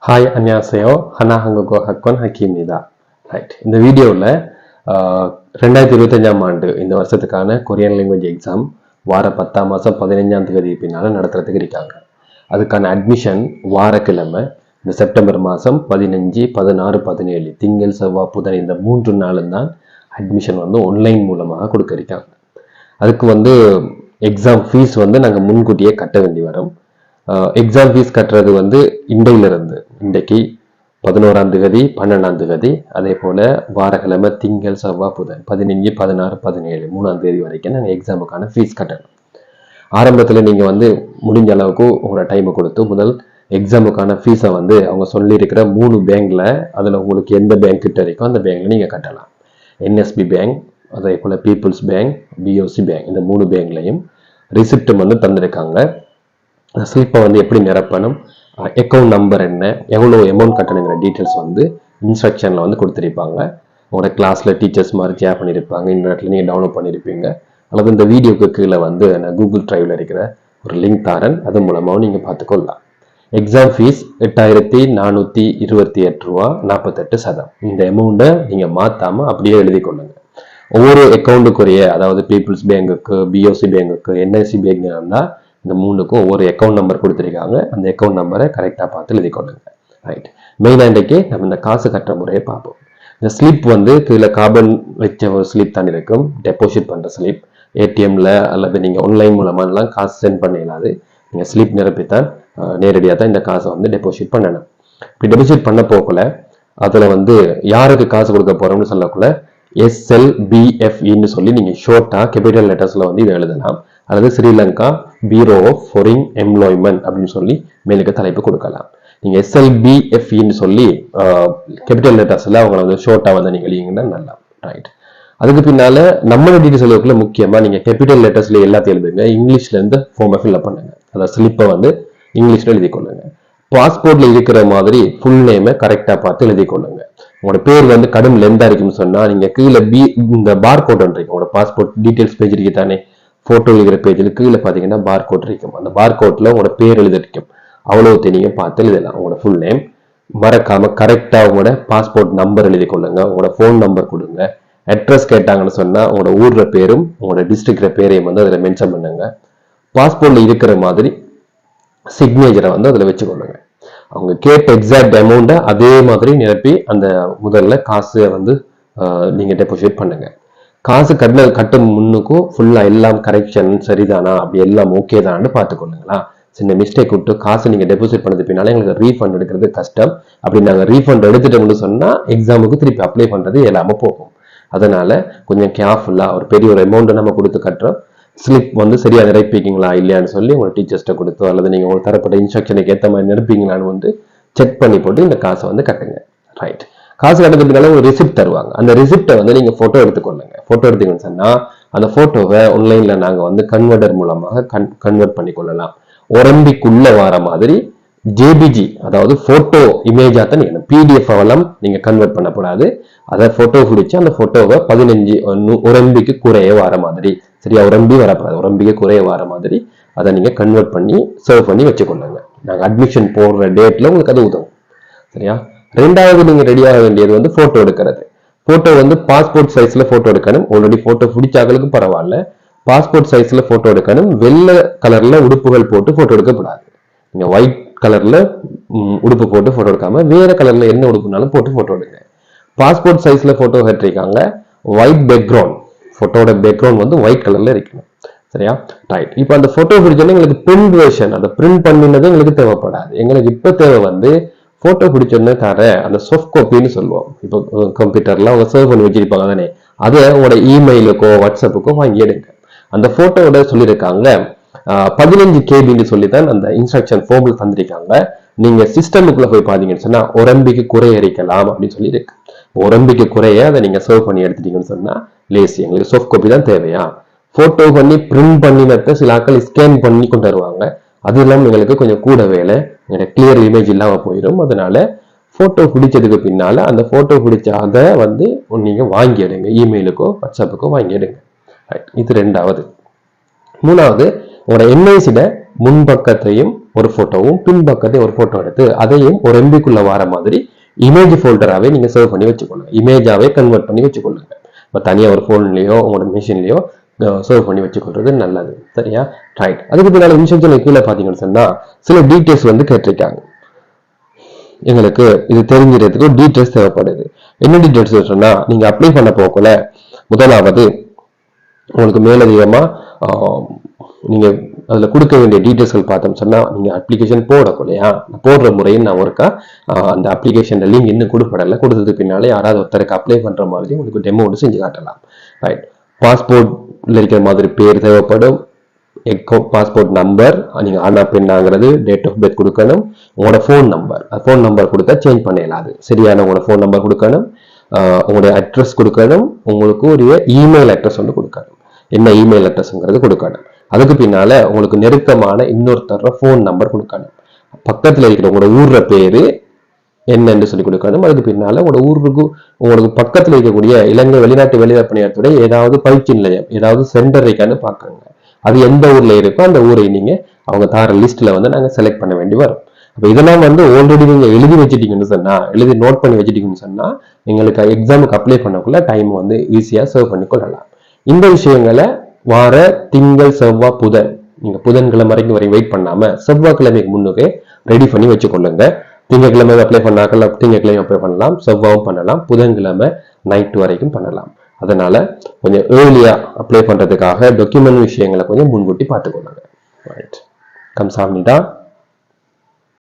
Hi அன்யாசையோ ஹனா ஹங்கோ ஹக்கோன் ஹக்கீமிதா. ரைட், இந்த வீடியோவில் 2025ஆம் ஆண்டு இந்த வருஷத்துக்கான கொரியன் லாங்குவேஜ் எக்ஸாம் வார 10ஆம் மாதம் 15ஆம் தேதி பின்னால் நடத்துறதுக்கு இருக்காங்க. அதுக்கான அட்மிஷன் வாரக்கிழமை இந்த செப்டம்பர் மாதம் 15, 16, 17 திங்கள் செவ்வாய் புதன் இந்த 3 நாளும் தான் அட்மிஷன் ஆன்லைன் மூலமாக கொடுக்க இருக்காங்க. அதுக்கு எக்ஸாம் ஃபீஸ் நாங்கள் முன்கூட்டியே கட்ட வேண்டி வரும். எக்ஸாம் ஃபீஸ் கட்டுறது இன்றைக்கு 11ஆம் தேதி 12ஆம் தேதி, அதே போல் வாரக்கிழமை திங்கள் செவ்வாய் புதன் 15, 16, 17 3ஆம் தேதி வரைக்கும் நாங்கள் எக்ஸாமுக்கான ஃபீஸ் கட்டணும். ஆரம்பத்தில் நீங்கள் முடிஞ்ச அளவுக்கு உங்களோட டைமை கொடுத்து முதல் எக்ஸாமுக்கான ஃபீஸை அவங்க சொல்லியிருக்கிற 3 பேங்கில் அதில் உங்களுக்கு எந்த பேங்க் கிட்ட இருக்கோ அந்த பேங்கில் நீங்கள் கட்டலாம். என்எஸ்பி பேங்க், அதே போல் பீப்புள்ஸ் பேங்க், பிஓசி பேங்க், இந்த 3 பேங்க்லையும் ரிசிப்ட் தந்திருக்காங்க. ஸ்லிப்பை எப்படி நிரப்பணும், அக்கௌண்ட் நம்பர் என்ன, எவ்வளோ அமௌண்ட் கட்டணுங்கிற டீட்டெயில்ஸ் இன்ஸ்ட்ரக்ஷனில் கொடுத்துருப்பாங்க. உங்களோட கிளாஸில் டீச்சர்ஸ் மாதிரி ஷேர் பண்ணியிருப்பாங்க, இன்டர்நெட்டில் நீங்கள் டவுன்லோட் பண்ணியிருப்பீங்க. அல்லது இந்த வீடியோக்கு கீழே நான் கூகுள் ட்ரைவில் இருக்கிற ஒரு லிங்க் தரேன், அது மூலமாகவும் நீங்கள் பார்த்துக்கொள்ளலாம். எக்ஸாம் ஃபீஸ் 8,428 ரூபா 48 சதம். இந்த அமௌண்ட்டை நீங்கள் மாற்றாமல் அப்படியே எழுதி கொள்ளுங்க. ஒவ்வொரு அக்கௌண்ட்டுக்குரிய, அதாவது பீப்புள்ஸ் பேங்குக்கு, பிஓசி பேங்குக்கு, என்ஐசி பேங்க் இருந்தால் இந்த 3க்கும் ஒவ்வொரு அக்கௌண்ட் நம்பர் கொடுத்துருக்காங்க. அந்த அக்கௌண்ட் நம்பரை கரெக்டாக பார்த்து எழுதி கொள்ளுங்க. ரைட், மெயினாக இன்றைக்கு நம்ம இந்த காசு கட்டுற முறையை பார்ப்போம். இந்த ஸ்லிப் கீழே கார்பன் வச்ச ஒரு ஸ்லிப் தான் இருக்கும், டெபாசிட் பண்ணுற ஸ்லிப். ஏடிஎம்ல அல்லது நீங்கள் ஆன்லைன் மூலமாகலாம் காசு சென்ட் பண்ண இயலாது. நீங்கள் ஸ்லிப் நிரப்பித்தான் நேரடியாக தான் இந்த காசை டெபாசிட் பண்ணணும். இப்படி டெபாசிட் பண்ண போகல அதில் யாருக்கு காசு கொடுக்க போகிறோம்னு சொல்லக்குள்ள SLBFEன்னு சொல்லி நீங்கள் ஷோர்ட்டாக கேபிட்டல் லெட்டர்ஸில் இதை எழுதலாம். அல்லது Sri Lanka bureau of foreign employment அப்படின்னு சொல்லி மேலுக்கு தலைப்பு கொடுக்கலாம். நீங்கள் SLBFEன்னு சொல்லி கேபிட்டல் லெட்டர்ஸில் அவங்கள ஷோர்ட்டாக நீங்கள் எழுதிங்கன்னா நல்லா. ரைட், அதுக்கு பின்னால் நம்மளோட டீட்டெயில்ஸ் எழுதுக்குள்ள முக்கியமாக நீங்கள் கேபிட்டல் லெட்டர்ஸ்ல எல்லாத்தையும் எழுதுங்க. இங்கிலீஷ்லேருந்து ஃபார்மை ஃபில்அப் பண்ணுங்க. அந்த ஸ்லிப்பை இங்கிலீஷில் எழுதி கொள்ளுங்க. பாஸ்போர்ட்ல இருக்கிற மாதிரி ஃபுல் நேமை கரெக்டாக பார்த்து எழுதி கொள்ளுங்க. உங்களோட பேர் கடும் லென்தா இருக்குன்னு சொன்னால் நீங்கள் கீழே இந்த பார் கோட் இருக்கு, உங்களோட பாஸ்போர்ட் டீட்டெயில்ஸ் பேஜ் இருக்கு தானே, ஃபோட்டோ எழுதுகிற பேஜில் கீழே பார்த்தீங்கன்னா பார் கோட் இருக்கும். அந்த பார் கோட்டில் உங்களோட பேர் எழுதிருக்கும். அவ்வளோ நீங்கள் பார்த்து எழுதலாம். உங்களோட ஃபுல் நேம் மறக்காம கரெக்டாக உங்களோட பாஸ்போர்ட் நம்பர் எழுதி கொள்ளுங்க. உங்களோட ஃபோன் நம்பர் கொடுங்க. அட்ரஸ் கேட்டாங்கன்னு சொன்னால் உங்களோட ஊர்ற பேரும் உங்களோட டிஸ்ட்ரிக்ட்ற பேரையும் அதில் மென்ஷன் பண்ணுங்க. பாஸ்போர்ட்ல இருக்கிற மாதிரி சிக்னேச்சரை அதில் வச்சுக்கொள்ளுங்க. அவங்க கேட்ட எக்ஸாக்ட் அமௌண்ட்டை அதே மாதிரி நிரப்பி அந்த முதல்ல காசை நீங்கள் டெபாசிட் பண்ணுங்க. காசு கட்டும் முன்னுக்கும் ஃபுல்லாக எல்லாம் கரெக்ஷன் சரிதானா, அப்படி எல்லாம் ஓகே தான்னு பார்த்துக்கொள்ளுங்களா. சின்ன மிஸ்டேக் விட்டு காசு நீங்கள் டெபாசிட் பண்ணது பின்னால எங்களுக்கு ரீஃபண்ட் எடுக்கிறது கஷ்டம். அப்படி நாங்கள் ரீஃபண்ட் எடுத்துட்டோம்னு சொன்னால் எக்ஸாமுக்கு திருப்பி அப்ளை பண்ணுறது இல்லாமல் போகும். அதனால கொஞ்சம் கேர்ஃபுல்லாக ஒரு பெரிய ஒரு அமௌண்ட்டை நம்ம கொடுத்து கட்டுறோம். ஸ்லிப் சரியாக நிரப்பிக்கீங்களா இல்லையான்னு சொல்லி உங்களோட டீச்சர்ஸ்ட்டை கொடுத்தோ அல்லது நீங்கள் உங்களுக்கு தரப்பட்ட இன்ஸ்ட்ரக்ஷனுக்கு ஏற்ற மாதிரி நிரப்பிங்களான்னு செக் பண்ணி போட்டு இந்த காசை கட்டுங்க. ரைட், காசு கட்டுறதுனால ஒரு ரிசிப்ட் தருவாங்க. அந்த ரிசிப்டை நீங்கள் ஃபோட்டோ எடுத்துக்கொள்ளுங்க. ஃபோட்டோ எடுத்தீங்கன்னு சொன்னால் அந்த ஃபோட்டோவை ஆன்லைனில் நாங்கள் கன்வெர்டர் மூலமாக கன்வெர்ட் பண்ணி கொள்ளலாம். ஒரம்பிக்குள்ள வர மாதிரி ஜேபிஜி, அதாவது ஃபோட்டோ இமேஜாக தான் நீங்கள் PDF அவெல்லாம் நீங்கள் கன்வெர்ட் பண்ணக்கூடாது. அதை ஃபோட்டோ பிடிச்சி அந்த ஃபோட்டோவை 15 ஒரம்பிக்கு குறைய வர மாதிரி, சரியா, ஒரம்பி வரக்கூடாது, ஒரம்பிக்கு குறைய வர மாதிரி அதை நீங்கள் கன்வெர்ட் பண்ணி சர்வ் பண்ணி வச்சுக்கொள்ளுங்க. நாங்கள் அட்மிஷன் போடுற டேட்டில் உங்களுக்கு அது உதவும். சரியா, ரெண்டாவது நீங்கள் ரெடியாக வேண்டியது ஃபோட்டோ எடுக்கிறது. ஃபோட்டோ பாஸ்போர்ட் சைஸில் ஃபோட்டோ எடுக்கணும். ஆல்ரெடி ஃபோட்டோ பிடிச்சாக்களுக்கு பரவாயில்ல, பாஸ்போர்ட் சைஸில் ஃபோட்டோ எடுக்கணும். வெள்ளை கலரில் உடுப்புகள் போட்டு ஃபோட்டோ எடுக்கக்கூடாது. நீங்கள் ஒயிட் கலரில் உடுப்பு போட்டு ஃபோட்டோ எடுக்காமல் வேறு கலரில் என்ன உடுப்புனாலும் போட்டு ஃபோட்டோ எடுங்க. பாஸ்போர்ட் சைஸில் ஃபோட்டோ கட்டிருக்காங்க. ஒயிட் பேக்ரவுண்ட், ஃபோட்டோட பேக்ரவுண்ட் ஒயிட் கலரில் இருக்கணும். சரியா, ரைட். இப்போ அந்த ஃபோட்டோ பிடிச்சோன்னா எங்களுக்கு பிரிண்ட் வெர்ஷன், அதை பிரிண்ட் பண்ணினது எங்களுக்கு தேவைப்படாது. எங்களுக்கு இப்போ தேவை ஃபோட்டோ பிடிச்சோன்னு தர அந்த சாஃப்ட் காப்பின்னு சொல்லுவோம். இப்போ கம்ப்யூட்டரில் அவங்க சர்வ் பண்ணி வச்சிருப்பாங்க தானே, அதை உங்களோட இமெயிலுக்கோ வாட்ஸ்அப்புக்கோ வாங்கி எடுங்க. அந்த ஃபோட்டோவோட சொல்லியிருக்காங்க 15 KB சொல்லித்தான் அந்த இன்ஸ்ட்ரக்ஷன் ஃபார்மில் தந்திருக்காங்க. நீங்க சிஸ்டமுக்குள்ள போய் பாத்தீங்கன்னு சொன்னா ஒரம்பிக்கு குறைய அரிக்கலாம் அப்படின்னு சொல்லி இருக்கு. ஒரம்பிக்கு குறைய அதை நீங்க சர்வ் பண்ணி எடுத்துட்டீங்கன்னு சொன்னா லேசி, எங்களுக்கு சாஃப்ட் காப்பி தான் தேவையா. போட்டோ பண்ணி பிரிண்ட் பண்ணினத்தை சில ஆட்கள் ஸ்கேன் பண்ணி கொண்டு வருவாங்க. அது இல்லாமல் எங்களுக்கு கொஞ்சம் கூட வேலை, கிளியர் இமேஜ் இல்லாம போயிடும். அதனால போட்டோ பிடிச்சதுக்கு பின்னால அந்த போட்டோ பிடிச்ச அதை நீங்க வாங்கி எடுங்க, இமெயிலுக்கோ வாட்ஸ்அப்புக்கோ வாங்கி எடுங்க. இது ரெண்டாவது. மூணாவது, உங்களோட என்ஐசிட முன்பக்கத்தையும் ஒரு போட்டோவும் பின்பக்கத்தையும் ஒரு போட்டோ எடுத்து அதையும் ஒரு எம்பிக்குள்ள வர மாதிரி இமேஜ் ஃபோல்டராகவே நீங்க சேவ் பண்ணி வச்சுக்கொள்ளுங்க, இமேஜாவே கன்வெர்ட் பண்ணி வச்சுக்கொள்ளுங்க. இப்போ தனியாக ஒரு ஃபோன்லயோ உங்களோட மிஷின்லயோ சேவ் பண்ணி வச்சுக்கொள்றது நல்லது. சரியா? ரைட். அதுக்கு பின்னால இன்ஸ்ட்ரக்ஷன்ல கீழே பார்த்தீங்கன்னு சொன்னா சில டீட்டெயில்ஸ் வந்து கேட்டிருக்காங்க. எங்களுக்கு இது தெரிஞ்சிடறதுக்கு டீட்டெயில்ஸ் தேவைப்படுது. என்ன டீட்டெயில்ஸ் சொன்னா, நீங்க அப்ளை பண்ண போகல முதலாவது உங்களுக்கு மேலதிகமா நீங்க அதுல கொடுக்க வேண்டிய டீட்டெயில்ஸ்கள் பார்த்தோம் சொன்னா, நீங்க அப்ளிகேஷன் போடக்கூலையா போடுற முறையில் நான் ஒருக்கா அந்த அப்ளிகேஷன் லிங்க் இன்னும் கொடுப்படல, கொடுத்ததுக்கு பின்னாலே யாராவது ஒருத்தருக்கு அப்ளை பண்ற மாதிரி உங்களுக்கு டெமோ ஒன்று செஞ்சு காட்டலாம். ரைட். பாஸ்போர்ட்ல இருக்கிற மாதிரி பேர் தேவைப்படும், பாஸ்போர்ட் நம்பர், நீங்க ஆனா பெண்ணாங்கிறது, டேட் ஆஃப் பர்த் கொடுக்கணும், உங்களோட ஃபோன் நம்பர் கொடுத்தா சேஞ்ச் பண்ணிடலாம். சரியான உங்களோட ஃபோன் நம்பர் கொடுக்கணும், உங்களுடைய அட்ரஸ் கொடுக்கணும், உங்களுக்கு ஒரு இமெயில் அட்ரஸ் ஒன்று கொடுக்கணும், என்ன இமெயில் அட்ரஸ்ங்கிறது கொடுக்கணும். அதுக்கு பின்னால உங்களுக்கு நெருக்கமான இன்னொருத்தர ஃபோன் நம்பர் கொடுக்கணும், பக்கத்துல இருக்கிற உங்களோட ஊர்ற பேரு என்னன்னு சொல்லி கொடுக்கணும். அதுக்கு பின்னால உங்களோட ஊருக்கு உங்களுக்கு பக்கத்துல இருக்கக்கூடிய இலங்கை வெளிநாட்டு வேலைவாய்ப்பு நிலையத்துடைய ஏதாவது பயிற்சி நிலையம் ஏதாவது சென்டர் இருக்கான்னு பாக்குங்க. அது எந்த ஊர்ல இருக்கோ அந்த ஊரை நீங்க அவங்க தார லிஸ்ட்ல வந்து நாங்க செலக்ட் பண்ண வேண்டி வரும். அப்ப இதெல்லாம் வந்து ஆல்ரெடி நீங்க எழுதி வச்சுட்டீங்கன்னு சொன்னா, எழுதி நோட் பண்ணி வச்சுட்டீங்கன்னு சொன்னா எங்களுக்கு எக்ஸாமுக்கு அப்ளை பண்ணக்குள்ள டைம் வந்து ஈஸியா சர்வ் பண்ணி கொள்ளலாம். இந்த விஷயங்களை வார திங்கள் செவ்வாய் புதன், நீங்க புதன்கிழமை வரைக்கும் வெயிட் பண்ணாம செவ்வாய்க்கிழமைக்கு முன்னுக்கே ரெடி பண்ணி வச்சுக்கொள்ளுங்க. திங்கக்கிழமை அப்ளை பண்ணாக்கல திங்கக்கிழமை அப்ளை பண்ணலாம், செவ்வாயும் பண்ணலாம், புதன்கிழமை நைட் வரைக்கும் பண்ணலாம். அதனால கொஞ்சம் ஏர்லியா அப்ளை பண்றதுக்காக டாக்குமெண்ட் விஷயங்களை கொஞ்சம் முன்கூட்டி பார்த்துக்கொள்ளுங்க. ரைட். கம்சாமிதா.